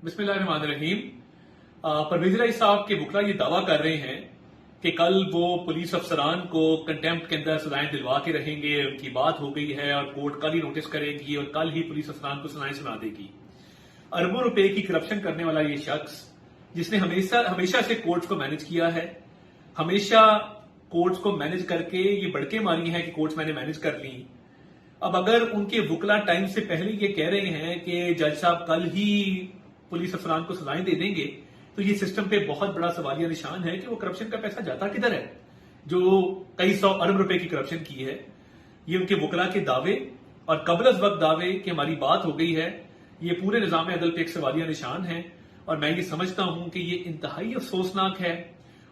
बिस्मिल्लाहिर्रहमानिर्रहीम। परवेज इलाही साहब के वकला ये दावा कर रहे हैं कि कल वो पुलिस अफसरान को कंटेम्प्ट के अंदर सजाएं दिलवा के रहेंगे, उनकी बात हो गई है और कोर्ट कल ही नोटिस करेगी और कल ही पुलिस अफसरान को सजाएं सुना देगी। अरबों रुपए की करप्शन करने वाला ये शख्स, जिसने हमेशा से कोर्ट्स को मैनेज किया है, हमेशा कोर्ट्स को मैनेज करके ये बड़के मारी हैं कि कोर्ट्स मैंने मैनेज कर ली। अब अगर उनके वकला टाइम से पहले ये कह रहे हैं कि जज साहब कल ही पुलिस अफसरान को सजाएं दे देंगे, तो ये सिस्टम पे बहुत बड़ा सवालिया निशान है कि वो करप्शन का पैसा जाता किधर है, जो कई सौ अरब रुपए की करप्शन की है। ये उनके वकला के दावे और कबल अज वक्त दावे कि हमारी बात हो गई है, ये पूरे निजाम अदल पे एक सवालिया निशान है। और मैं ये समझता हूं कि ये इंतहाई अफसोसनाक है।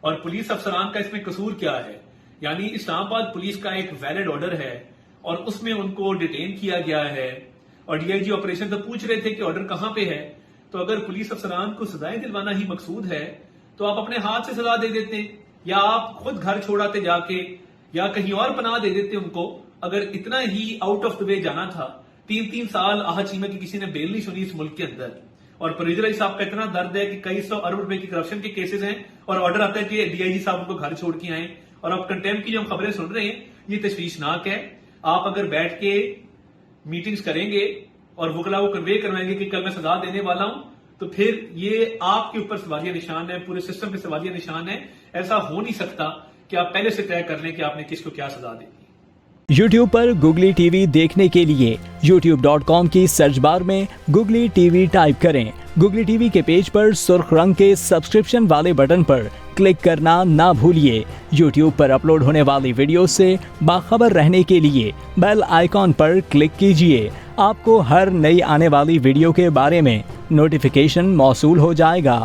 और पुलिस अफसरान का इसमें कसूर क्या है? यानी इस्लामाबाद पुलिस का एक वैलिड ऑर्डर है और उसमें उनको डिटेन किया गया है और डीआईजी ऑपरेशन तो पूछ रहे थे कि ऑर्डर कहां पे है। तो अगर पुलिस अफसरान को सजाएं दिलवाना ही मकसूद है तो आप अपने हाथ से सजा दे देते, या आप खुद घर छोड़ाते जाके, या कहीं और पनाह दे देते उनको। अगर इतना ही आउट ऑफ द वे जाना था, 3-3 साल आह चीमा की किसी ने बेल नहीं सुनी इस मुल्क के अंदर। और परवेज इलाही साहब का इतना दर्द है कि कई सौ अरब रुपए की करप्शन के केसेस हैं और ऑर्डर आता है कि डीआईजी साहब उनको घर छोड़ के आए। और अब कंटेम्प्ट की जो हम खबरें सुन रहे हैं, ये तशवीशनाक है। आप अगर बैठ के मीटिंग्स करेंगे और वकला को कन्वे करवाएंगे कि कल मैं सजा देने वाला हूं, तो फिर ये आपके ऊपर सवालिया निशान है, पूरे सिस्टम पे सवालिया निशान है। ऐसा हो नहीं सकता कि आप पहले से तय कर लें कि आपने किसको क्या सजा देनी। YouTube पर गूगली टीवी देखने के लिए youtube.com की सर्च बार में गूगली टीवी टाइप करें। गूगली टीवी के पेज पर सुर्ख रंग के सब्सक्रिप्शन वाले बटन पर क्लिक करना ना भूलिए। YouTube पर अपलोड होने वाली वीडियो से बाखबर रहने के लिए बेल आइकॉन पर क्लिक कीजिए। आपको हर नई आने वाली वीडियो के बारे में नोटिफिकेशन मौसूल हो जाएगा।